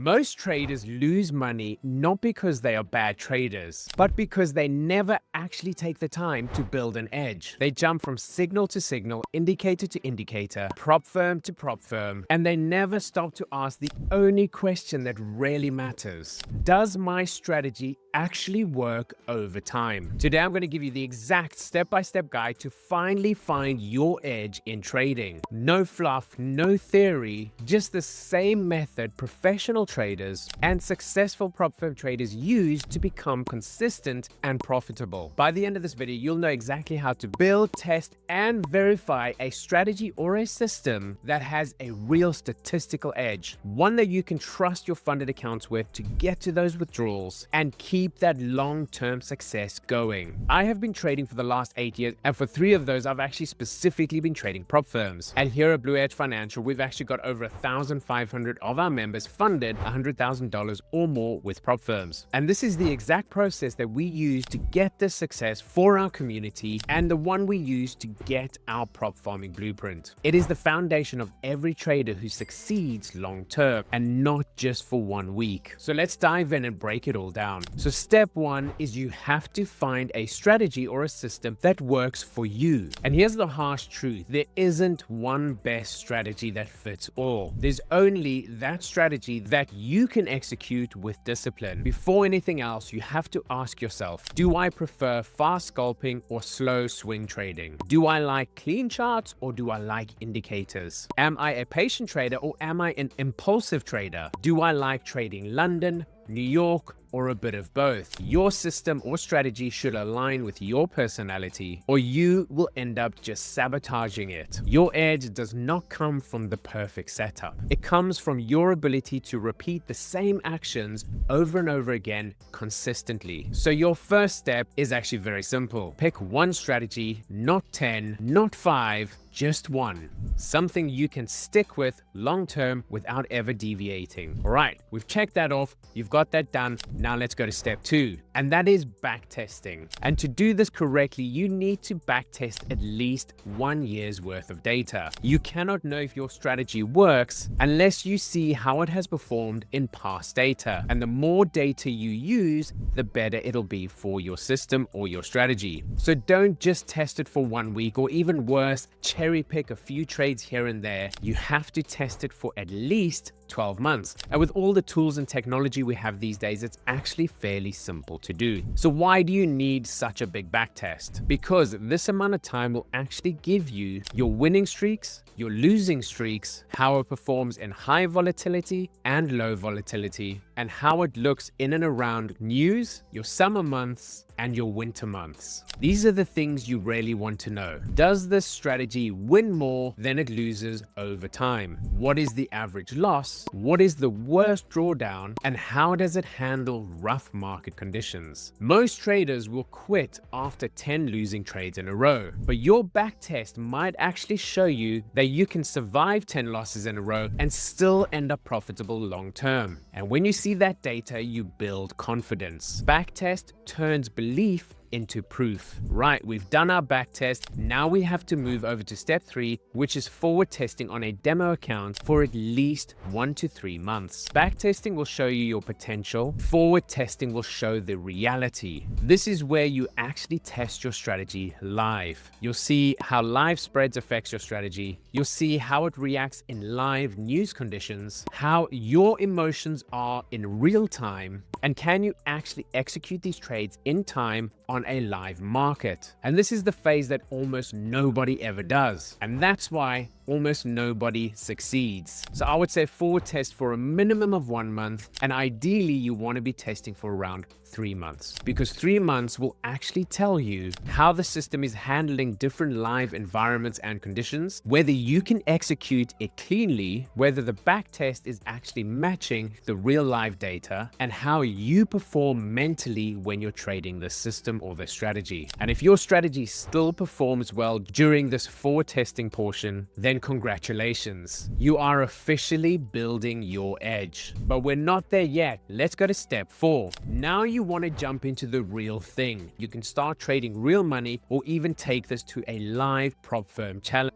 Most traders lose money not because they are bad traders, but because they never actually take the time to build an edge. They jump from signal to signal, indicator to indicator, prop firm to prop firm, and they never stop to ask the only question that really matters. Does my strategy actually work over time? Today, I'm going to give you the exact step-by-step guide to finally find your edge in trading. No fluff, no theory, just the same method professional traders and successful prop firm traders use to become consistent and profitable. By the end of this video, you'll know exactly how to build, test, and verify a strategy or a system that has a real statistical edge, one that you can trust your funded accounts with to get to those withdrawals and keep that long-term success going. I have been trading for the last 8 years, and for 3 of those, I've actually specifically been trading prop firms. And here at Blue Edge Financial, we've actually got over 1,500 of our members funded $100,000 or more with prop firms. And this is the exact process that we use to get this success for our community and the one we use to get our prop farming blueprint. It is the foundation of every trader who succeeds long-term and not just for 1 week. So let's dive in and break it all down. So step 1 is you have to find a strategy or a system that works for you. And here's the harsh truth. There isn't one best strategy that fits all. There's only that strategy that you can execute with discipline. Before anything else, you have to ask yourself, do I prefer fast scalping or slow swing trading? Do I like clean charts or do I like indicators? Am I a patient trader or am I an impulsive trader? Do I like trading London, New York, or a bit of both? Your system or strategy should align with your personality, or you will end up just sabotaging it. Your edge does not come from the perfect setup. It comes from your ability to repeat the same actions over and over again consistently. So your first step is actually very simple. Pick one strategy, not 10, not 5, just one. Something you can stick with long-term without ever deviating. All right, we've checked that off. You've got that done. Now let's go to step 2, and that is backtesting. And to do this correctly, you need to backtest at least 1 year's worth of data. You cannot know if your strategy works unless you see how it has performed in past data. And the more data you use, the better it'll be for your system or your strategy. So don't just test it for 1 week, or even worse, cherry pick a few trades here and there. You have to test it for at least 12 months. And with all the tools and technology we have these days, it's actually fairly simple to do. So why do you need such a big backtest? Because this amount of time will actually give you your winning streaks, your losing streaks, how it performs in high volatility and low volatility, and how it looks in and around news, your summer months, and your winter months. These are the things you really want to know. Does this strategy win more than it loses over time? What is the average loss? What is the worst drawdown? And how does it handle rough market conditions? Most traders will quit after 10 losing trades in a row, but your backtest might actually show you that you can survive 10 losses in a row and still end up profitable long term. And when you see that data, you build confidence. Backtest turns belief into proof. Right, we've done our back test. Now we have to move over to step 3, which is forward testing on a demo account for at least 1 to 3 months. Back testing will show you your potential. Forward testing will show the reality. This is where you actually test your strategy live. You'll see how live spreads affects your strategy. You'll see how it reacts in live news conditions, how your emotions are in real time, and can you actually execute these trades in time on a live market. And this is the phase that almost nobody ever does. And that's why almost nobody succeeds. So I would say forward test for a minimum of 1 month, and ideally you want to be testing for around 3 months, because 3 months will actually tell you how the system is handling different live environments and conditions, whether you can execute it cleanly, whether the back test is actually matching the real live data, and how you perform mentally when you're trading the system or the strategy. And if your strategy still performs well during this forward testing portion, then congratulations, you are officially building your edge. But we're not there yet. Let's go to step 4. Now you want to jump into the real thing. You can start trading real money, or even take this to a live prop firm challenge.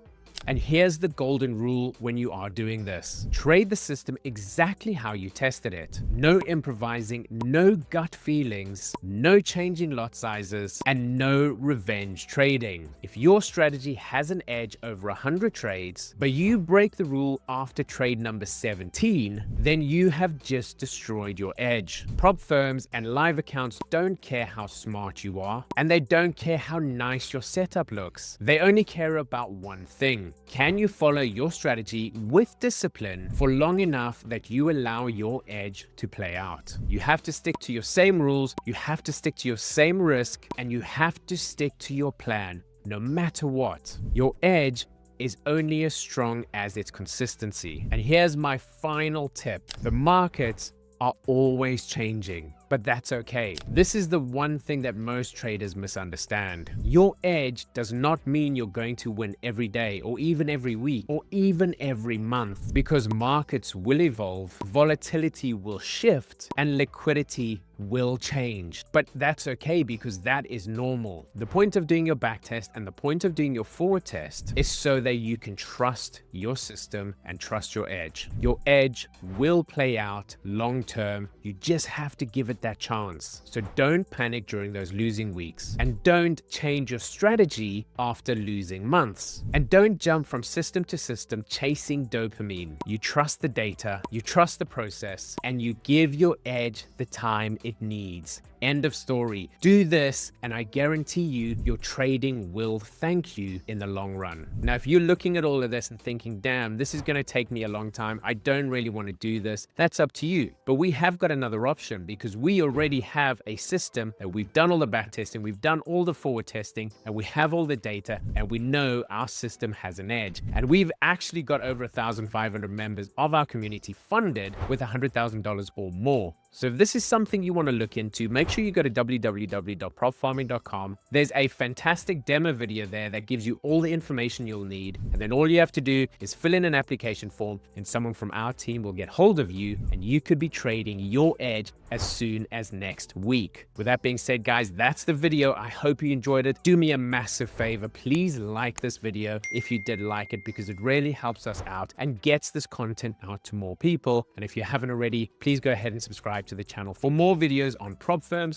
And here's the golden rule when you are doing this. Trade the system exactly how you tested it. No improvising, no gut feelings, no changing lot sizes, and no revenge trading. If your strategy has an edge over 100 trades, but you break the rule after trade number 17, then you have just destroyed your edge. Prop firms and live accounts don't care how smart you are, and they don't care how nice your setup looks. They only care about one thing. Can you follow your strategy with discipline for long enough that you allow your edge to play out? You have to stick to your same rules, you have to stick to your same risk, and you have to stick to your plan no matter what. Your edge is only as strong as its consistency. And here's my final tip. The markets are always changing, but that's okay. This is the one thing that most traders misunderstand. Your edge does not mean you're going to win every day or even every week or even every month, because markets will evolve, volatility will shift, and liquidity will change. But that's okay, because that is normal. The point of doing your back test and the point of doing your forward test is so that you can trust your system and trust your edge. Your edge will play out long term. You just have to give it that chance. So don't panic during those losing weeks, and don't change your strategy after losing months, and don't jump from system to system chasing dopamine. You trust the data, you trust the process, and you give your edge the time it needs. End of story. Do this, and I guarantee you, your trading will thank you in the long run. Now, if you're looking at all of this and thinking, damn, this is going to take me a long time, I don't really want to do this, that's up to you. But we have got another option, because we already have a system that we've done all the back testing, we've done all the forward testing, and we have all the data, and we know our system has an edge. And we've actually got over 1,500 members of our community funded with $100,000 or more. So if this is something you want to look into, make sure you go to www.propfarming.com. There's a fantastic demo video there that gives you all the information you'll need. And then all you have to do is fill in an application form, and someone from our team will get hold of you, and you could be trading your edge as soon as next week. With that being said, guys, that's the video. I hope you enjoyed it. Do me a massive favor. Please like this video if you did like it, because it really helps us out and gets this content out to more people. And if you haven't already, please go ahead and subscribe to the channel for more videos on prop firm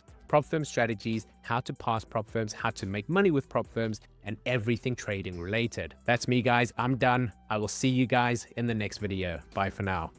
strategies, how to pass prop firms, how to make money with prop firms, and everything trading related. That's me, guys. I'm done. I will see you guys in the next video. Bye for now.